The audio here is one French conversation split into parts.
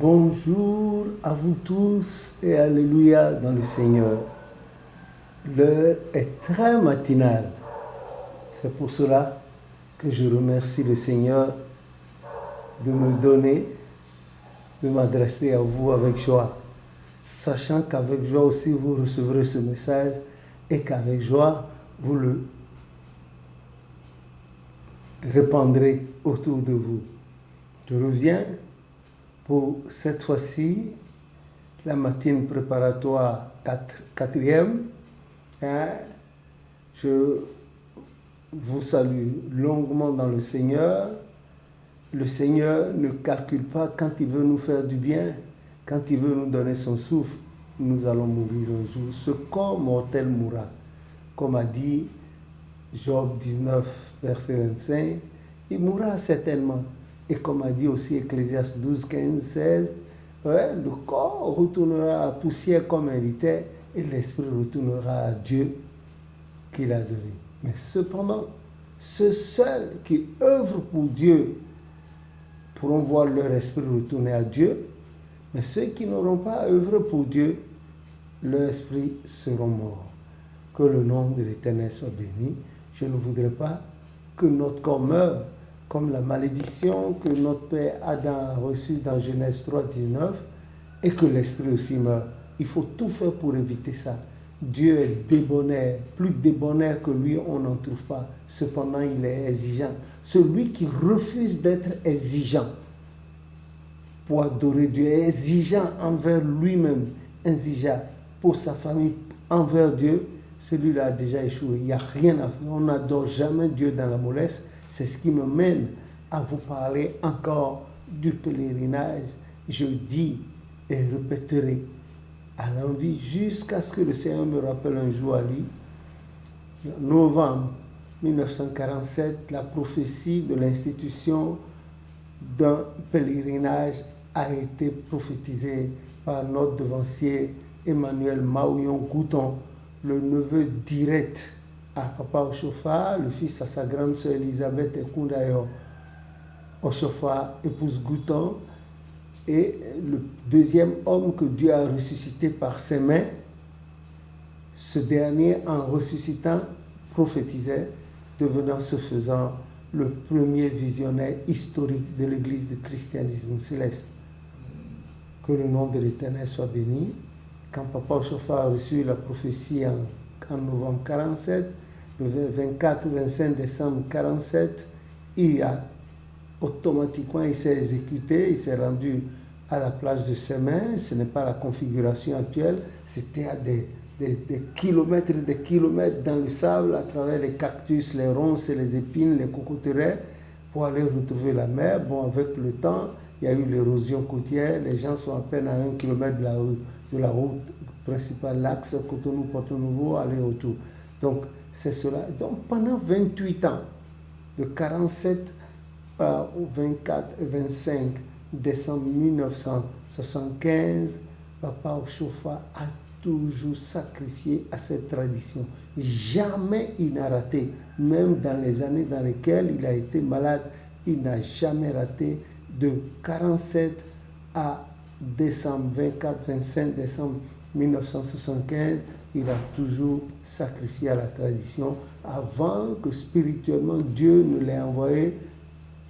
Bonjour à vous tous et alléluia dans le Seigneur. L'heure est très matinale. C'est pour cela que je remercie le Seigneur de me donner, de m'adresser à vous avec joie, sachant qu'avec joie aussi vous recevrez ce message et qu'avec joie vous le répandrez autour de vous. Je reviens pour cette fois-ci la matinée préparatoire quatrième. Je vous salue longuement dans le Seigneur. Le Seigneur ne calcule pas quand il veut nous faire du bien, quand il veut nous donner son souffle, nous allons mourir un jour. Ce corps mortel mourra. Comme a dit Job 19, verset 25, il mourra certainement. Et comme a dit aussi Ecclésiaste 12, 15, 16, le corps retournera à la poussière comme il était et l'esprit retournera à Dieu qu'il a donné. Mais cependant, ceux seuls qui œuvrent pour Dieu pourront voir leur esprit retourner à Dieu, mais ceux qui n'auront pas œuvré pour Dieu, leur esprit seront morts. Que le nom de l'Éternel soit béni. Je ne voudrais pas que notre corps meure, comme la malédiction que notre père Adam a reçue dans Genèse 3, 19, et que l'esprit aussi meure. Il faut tout faire pour éviter ça. Dieu est débonnaire, plus débonnaire que lui, on n'en trouve pas. Cependant, il est exigeant. Celui qui refuse d'être exigeant pour adorer Dieu, est exigeant envers lui-même, exigeant pour sa famille, envers Dieu, celui-là a déjà échoué. Il n'y a rien à faire. On n'adore jamais Dieu dans la mollesse. C'est ce qui me mène à vous parler encore du pèlerinage. Je dis et répéterai à l'envie jusqu'à ce que le Seigneur me rappelle un jour à lui. En novembre 1947, la prophétie de l'institution d'un pèlerinage a été prophétisée par notre devancier Emmanuel Maouillon-Gouton, le neveu direct à Papa Oshofa, le fils à sa grande sœur Elisabeth Ekundayo Oshofa, épouse Gouton, et le deuxième homme que Dieu a ressuscité par ses mains. Ce dernier, en ressuscitant, prophétisait, devenant ce faisant le premier visionnaire historique de l'Église du christianisme céleste. Que le nom de l'Éternel soit béni. Quand Papa Oshofa a reçu la prophétie en novembre 47, le 24-25 décembre 47, il s'est exécuté, il s'est rendu à la plage de Semin. Ce n'est pas la configuration actuelle, c'était à des kilomètres et des kilomètres dans le sable, à travers les cactus, les ronces et les épines, les cocoteraies, pour aller retrouver la mer. Bon, avec le temps, il y a eu l'érosion côtière, les gens sont à peine à 1 kilomètre de la route principale, l'axe Cotonou-Porto-Nouveau, aller-retour. Donc, c'est cela. Donc, pendant 28 ans, de 47 au 24 et 25 décembre 1975, Papa Oshofa a toujours sacrifié à cette tradition. Jamais il n'a raté, même dans les années dans lesquelles il a été malade, il n'a jamais raté. De 47 à décembre 24-25 décembre 1975, il a toujours sacrifié à la tradition avant que spirituellement Dieu ne l'ait envoyé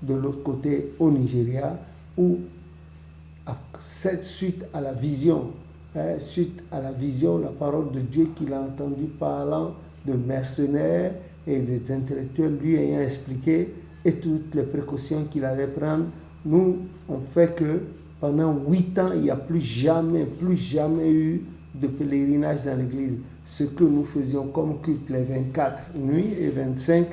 de l'autre côté au Nigeria, où suite à la vision, la parole de Dieu qu'il a entendue parlant de mercenaires et des intellectuels lui ayant expliqué et toutes les précautions qu'il allait prendre, nous, on fait que pendant 8 ans, il n'y a plus jamais eu de pèlerinage dans l'église. Ce que nous faisions comme culte les 24 nuits et 25,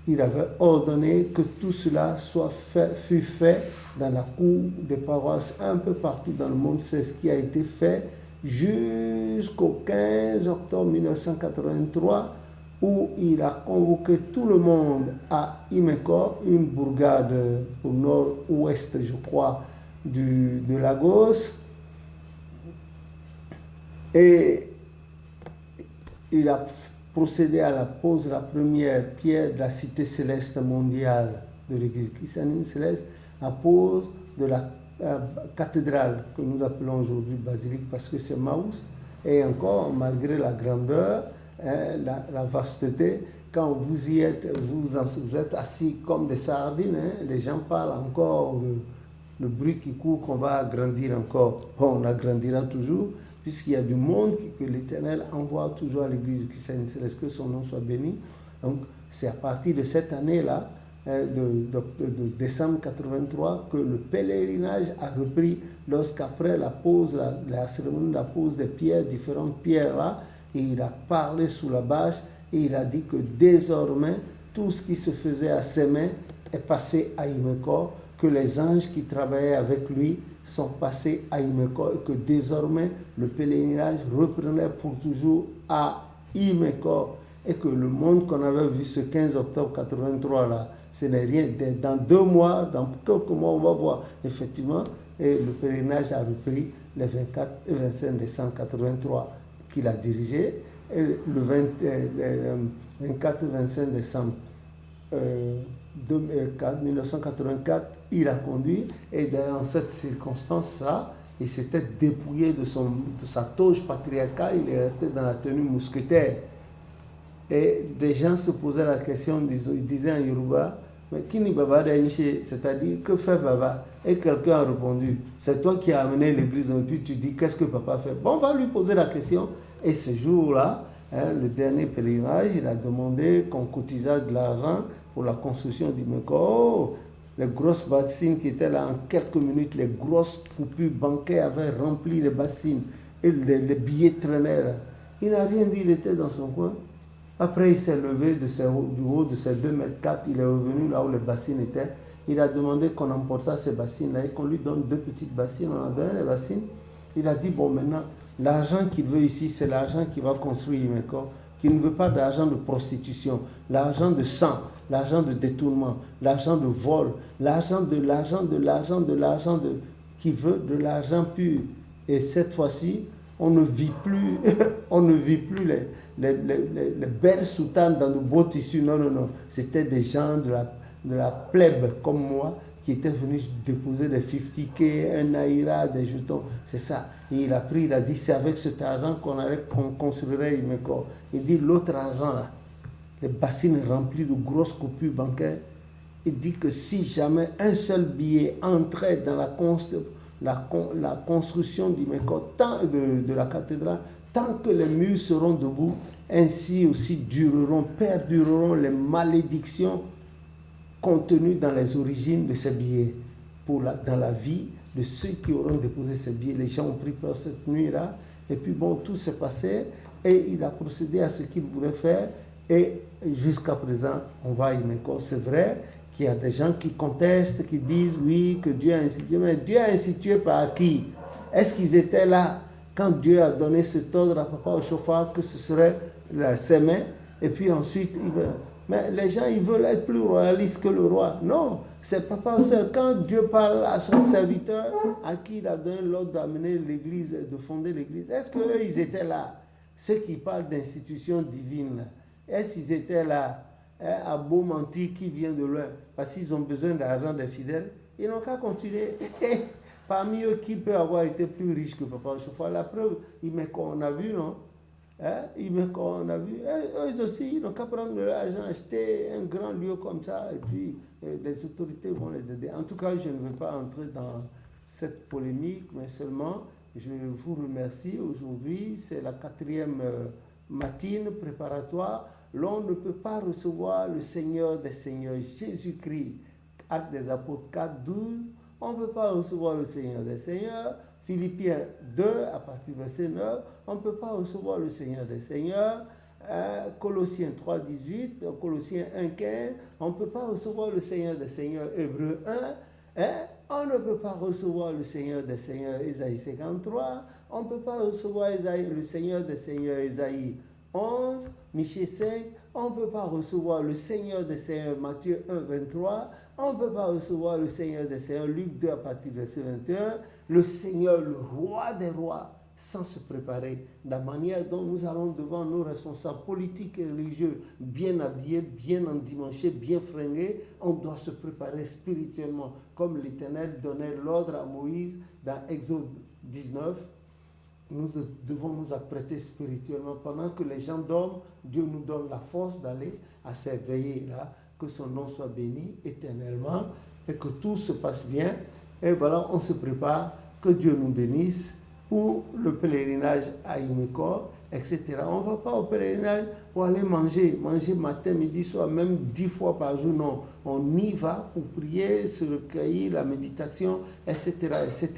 il avait ordonné que tout cela fût fait dans la cour des paroisses un peu partout dans le monde. C'est ce qui a été fait jusqu'au 15 octobre 1983, où il a convoqué tout le monde à Imeko, une bourgade au nord-ouest, je crois, de Lagos. Et il a procédé à la pose de la première pierre de la cité céleste mondiale de l'Église christiane céleste, la pose de la cathédrale que nous appelons aujourd'hui basilique parce que c'est Maús. Et encore, malgré la grandeur, la vasteté, quand vous y êtes, vous êtes assis comme des sardines, les gens parlent encore le bruit qui court qu'on va agrandir encore. Bon, on agrandira toujours, puisqu'il y a du monde que l'Éternel envoie toujours à l'église du Christ Céleste, que son nom soit béni. Donc, c'est à partir de cette année-là, de décembre 83, que le pèlerinage a repris lorsqu'après la pose, la cérémonie de la pose des pierres, différentes pierres là, et il a parlé sous la bâche et il a dit que désormais, tout ce qui se faisait à ses mains est passé à Imeko, que les anges qui travaillaient avec lui sont passés à Imeko et que désormais, le pèlerinage reprenait pour toujours à Imeko et que le monde qu'on avait vu ce 15 octobre 83 là, ce n'est rien. Dans 2 mois, dans quelques mois, on va voir effectivement, et le pèlerinage a repris les 24 et 25 décembre 83 qu'il a dirigé, et le 24 et 25 décembre 1984, il a conduit, et dans cette circonstance-là, il s'était dépouillé de sa toge patriarcale, il est resté dans la tenue mousquetaire. Et des gens se posaient la question, ils disaient en Yoruba, mais qui ni Baba Daïché, c'est-à-dire que fait Baba? Et quelqu'un a répondu, c'est toi qui as amené l'église, et puis tu dis, qu'est-ce que papa fait? Bon, on va lui poser la question. Et ce jour-là, le dernier pèlerinage, il a demandé qu'on cotisât de l'argent pour la construction du Meko. Oh, les grosses bassines qui étaient là en quelques minutes, les grosses coupures bancaires avaient rempli les bassines et les billets traînaient là. Il n'a rien dit, il était dans son coin. Après, il s'est levé du haut de ses 2,4 mètres, il est revenu là où les bassines étaient. Il a demandé qu'on emportât ces bassines-là et qu'on lui donne 2 petites bassines. On a donné les bassines. Il a dit, bon, maintenant, l'argent qu'il veut ici, c'est l'argent qui va construire Imeko, qu'il ne veut pas d'argent de prostitution, l'argent de sang, l'argent de détournement, l'argent de vol, qui veut de l'argent pur. Et cette fois-ci, on ne vit plus, les belles soutanes dans de beaux tissus. Non, non, non. C'était des gens de la plèbe comme moi qui étaient venus déposer des 50K, un naira, des jetons. C'est ça. Et il a pris, il a dit, c'est avec cet argent qu'on construirait Imeko. Il dit, l'autre argent là, les bassines remplies de grosses coupures bancaires, il dit que si jamais un seul billet entrait dans la construction d'Imeko, de la cathédrale, tant que les murs seront debout, ainsi aussi perdureront les malédictions contenues dans les origines de ces billets. Dans la vie de ceux qui auront déposé ces billets, les gens ont pris peur cette nuit-là, et puis bon, tout s'est passé, et il a procédé à ce qu'il voulait faire, et jusqu'à présent, on va à Imeko. C'est vrai qu'il y a des gens qui contestent, qui disent oui, que Dieu a institué, mais Dieu a institué par qui? Est-ce qu'ils étaient là quand Dieu a donné cet ordre à Papa Ochofa que ce serait ses mains, et puis ensuite, mais les gens, ils veulent être plus royalistes que le roi. Non, c'est Papa seul. Quand Dieu parle à son serviteur, à qui il a donné l'ordre d'amener l'église, de fonder l'église, est-ce qu'eux, ils étaient là? Ceux qui parlent d'institutions divines, est-ce qu'ils étaient là? À beau mentir qui vient de loin, parce qu'ils ont besoin d'argent des fidèles, ils n'ont qu'à continuer. Parmi eux, qui peut avoir été plus riche que Papa Ochofa? La preuve, on a vu, non? On a vu. Eux aussi, ils n'ont qu'à prendre de l'argent, acheter un grand lieu comme ça, et puis les autorités vont les aider. En tout cas, je ne veux pas entrer dans cette polémique, mais seulement, je vous remercie. Aujourd'hui, c'est la 4e matinée préparatoire. L'on ne peut pas recevoir le Seigneur des Seigneurs, Jésus-Christ. Actes des Apôtres 4, 12. On ne peut pas recevoir le Seigneur des Seigneurs. Philippiens 2, à partir du verset 9. On ne peut pas recevoir le Seigneur des Seigneurs. Colossiens 3, 18. Colossiens 1, 15. On ne peut pas recevoir le Seigneur des Seigneurs. Hébreux 1. On ne peut pas recevoir le Seigneur des Seigneurs. Ésaïe 53. On ne peut pas recevoir le Seigneur des Seigneurs. Ésaïe 11, Michée 5, on ne peut pas recevoir le Seigneur des Seigneurs, Matthieu 1, 23, on ne peut pas recevoir le Seigneur des Seigneurs, Luc 2 à partir du verset 21, le Seigneur, le roi des rois, sans se préparer. La manière dont nous allons devant nos responsables politiques et religieux, bien habillés, bien endimanchés, bien fringués, on doit se préparer spirituellement, comme l'Éternel donnait l'ordre à Moïse dans Exode 19. Nous devons nous apprêter spirituellement. Pendant que les gens dorment, Dieu nous donne la force d'aller à ces veillées-là. Que son nom soit béni éternellement et que tout se passe bien. Et voilà, on se prépare. Que Dieu nous bénisse pour le pèlerinage à Imekor, etc. On ne va pas au pèlerinage pour aller manger matin, midi, soir, même 10 fois par jour. Non, on y va pour prier, se recueillir, la méditation, etc., etc.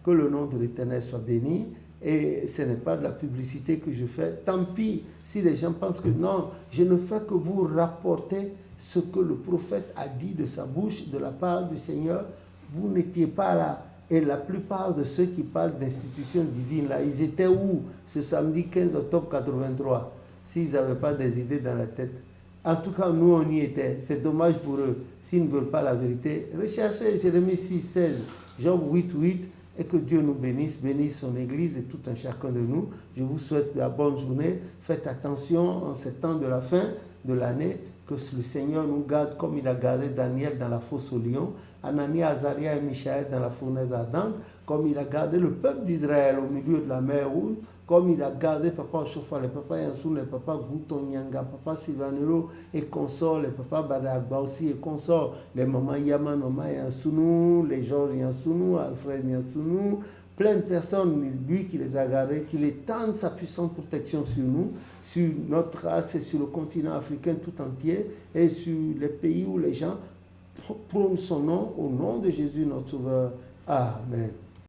Que le nom de l'Éternel soit béni. Et ce n'est pas de la publicité que je fais. Tant pis si les gens pensent que non, je ne fais que vous rapporter ce que le prophète a dit de sa bouche, de la part du Seigneur. Vous n'étiez pas là. Et la plupart de ceux qui parlent d'institutions divines, là, ils étaient où ce samedi 15 octobre 83, s'ils n'avaient pas des idées dans la tête? En tout cas, nous, on y était. C'est dommage pour eux. S'ils ne veulent pas la vérité, recherchez Jérémie 6, 16, Job 8, 8, et que Dieu nous bénisse, bénisse son Église et tout un chacun de nous. Je vous souhaite la bonne journée. Faites attention en ces temps de la fin de l'année, que le Seigneur nous garde comme il a gardé Daniel dans la fosse au lion, Anani, Azaria et Michaël dans la fournaise ardente, comme il a gardé le peuple d'Israël au milieu de la mer Rouge, comme il a gardé Papa Ochofa, les Papa Yansou, les Papa Gouton Nyanga, Papa Sylvanelo et consorts, les Papa Badagba aussi et consorts, les Maman Yaman, Maman Yansounou, les Georges Yansounou, Alfred Yansounou, plein de personnes, lui qui les a gardés, qu'il étende sa puissante protection sur nous, sur notre race et sur le continent africain tout entier et sur les pays où les gens prônent son nom, au nom de Jésus notre Sauveur. Amen.